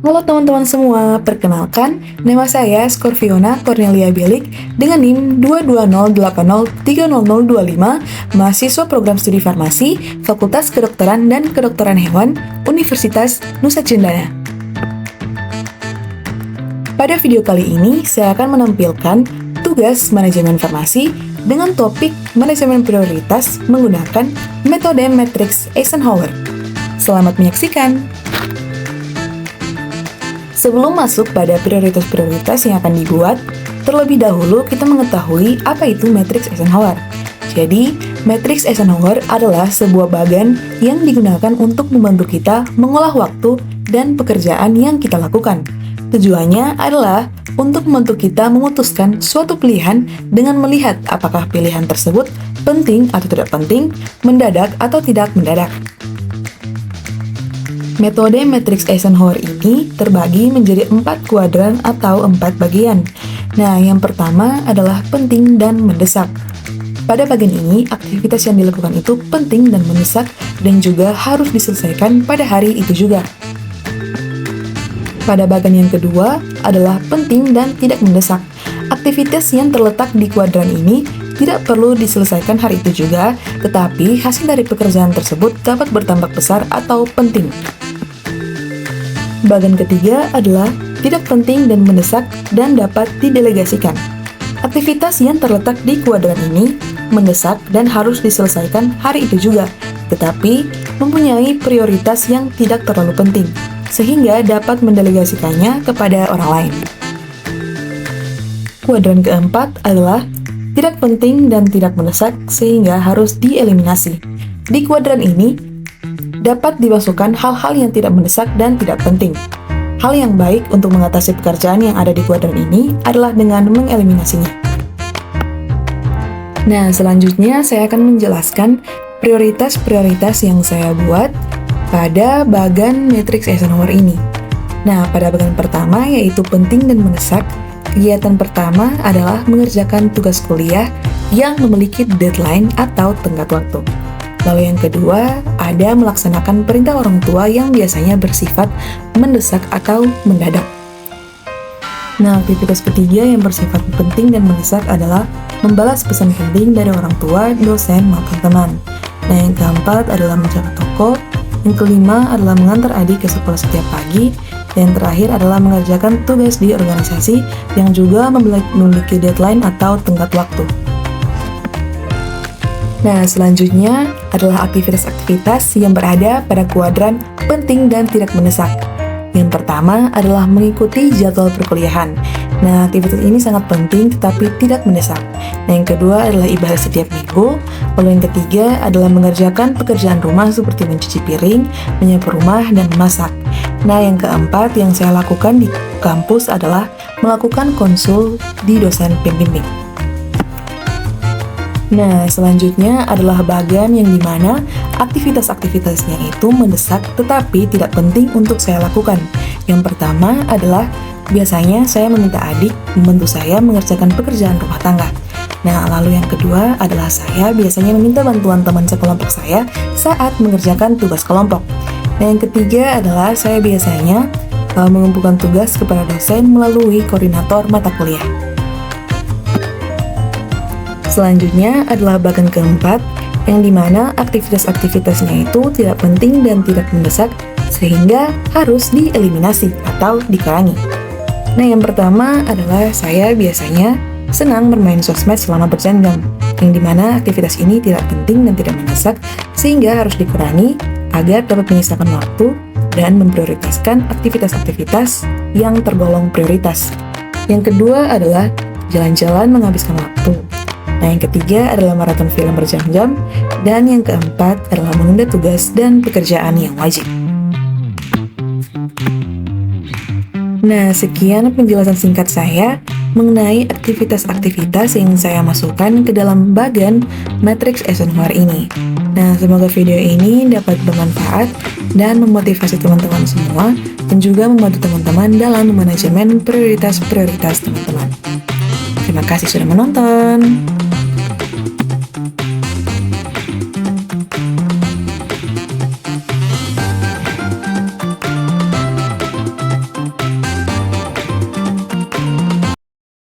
Halo teman-teman semua, perkenalkan, nama saya Scorpiona Cornelia Bielik dengan NIM 22080300025, mahasiswa program studi farmasi, Fakultas Kedokteran dan Kedokteran Hewan, Universitas Nusa Cendana. Pada video kali ini, saya akan menampilkan tugas manajemen farmasi dengan topik manajemen prioritas menggunakan metode matriks Eisenhower. Selamat menyaksikan! Sebelum masuk pada prioritas-prioritas yang akan dibuat, terlebih dahulu kita mengetahui apa itu matriks Eisenhower. Jadi, matriks Eisenhower adalah sebuah bagan yang digunakan untuk membantu kita mengolah waktu dan pekerjaan yang kita lakukan. Tujuannya adalah untuk membantu kita memutuskan suatu pilihan dengan melihat apakah pilihan tersebut penting atau tidak penting, mendadak atau tidak mendadak. Metode matriks Eisenhower ini terbagi menjadi 4 kuadran atau 4 bagian. Nah, yang pertama adalah penting dan mendesak. Pada bagian ini, aktivitas yang dilakukan itu penting dan mendesak dan juga harus diselesaikan pada hari itu juga. Pada bagian yang kedua adalah penting dan tidak mendesak. Aktivitas yang terletak di kuadran ini tidak perlu diselesaikan hari itu juga, tetapi hasil dari pekerjaan tersebut dapat bertambah besar atau penting. Bagian ketiga adalah tidak penting dan mendesak dan dapat didelegasikan. Aktivitas yang terletak di kuadran ini mendesak dan harus diselesaikan hari itu juga, tetapi mempunyai prioritas yang tidak terlalu penting, sehingga dapat mendelegasikannya kepada orang lain. Kuadran keempat adalah tidak penting dan tidak mendesak sehingga harus dieliminasi. Di kuadran ini dapat dimasukkan hal-hal yang tidak mendesak dan tidak penting. Hal yang baik untuk mengatasi pekerjaan yang ada di kuadran ini adalah dengan mengeliminasinya. Nah, selanjutnya saya akan menjelaskan prioritas-prioritas yang saya buat pada bagan matriks Eisenhower ini. Nah, pada bagian pertama yaitu penting dan mendesak, kegiatan pertama adalah mengerjakan tugas kuliah yang memiliki deadline atau tenggat waktu. Lalu yang kedua, ada melaksanakan perintah orang tua yang biasanya bersifat mendesak atau mendadak. Nah, aktivitas ketiga yang bersifat penting dan mendesak adalah membalas pesan penting dari orang tua, dosen, maupun teman. Nah, yang keempat adalah menjaga toko. Yang kelima adalah mengantar adik ke sekolah setiap pagi. Dan yang terakhir adalah mengerjakan tugas di organisasi yang juga memiliki deadline atau tenggat waktu. Nah, selanjutnya adalah aktivitas-aktivitas yang berada pada kuadran penting dan tidak mendesak. Yang pertama adalah mengikuti jadwal perkuliahan. Nah, aktivitas ini sangat penting tetapi tidak mendesak. Nah, yang kedua adalah ibadah setiap minggu. Lalu yang ketiga adalah mengerjakan pekerjaan rumah seperti mencuci piring, menyapu rumah, dan memasak. Nah, yang keempat yang saya lakukan di kampus adalah melakukan konsul di dosen pembimbing. Nah, selanjutnya adalah bagian yang dimana aktivitas-aktivitasnya itu mendesak tetapi tidak penting untuk saya lakukan. Yang pertama adalah biasanya saya meminta adik membantu saya mengerjakan pekerjaan rumah tangga. Nah, lalu yang kedua adalah saya biasanya meminta bantuan teman sekelompok saya saat mengerjakan tugas kelompok. Nah, yang ketiga adalah saya biasanya mengumpulkan tugas kepada dosen melalui koordinator mata kuliah. Selanjutnya adalah bagian keempat, yang dimana aktivitas-aktivitasnya itu tidak penting dan tidak mendesak, sehingga harus dieliminasi atau dikurangi. Nah, yang pertama adalah saya biasanya senang bermain sosmed selama berjam-jam, yang dimana aktivitas ini tidak penting dan tidak mendesak, sehingga harus dikurangi agar dapat menyisakan waktu dan memprioritaskan aktivitas-aktivitas yang tergolong prioritas. Yang kedua adalah jalan-jalan menghabiskan waktu. Nah, yang ketiga adalah maraton film berjam-jam, dan yang keempat adalah menunda tugas dan pekerjaan yang wajib. Nah, sekian penjelasan singkat saya mengenai aktivitas-aktivitas yang saya masukkan ke dalam bagan matriks Eisenhower ini. Nah, semoga video ini dapat bermanfaat dan memotivasi teman-teman semua, dan juga membantu teman-teman dalam manajemen prioritas-prioritas teman-teman. Terima kasih sudah menonton.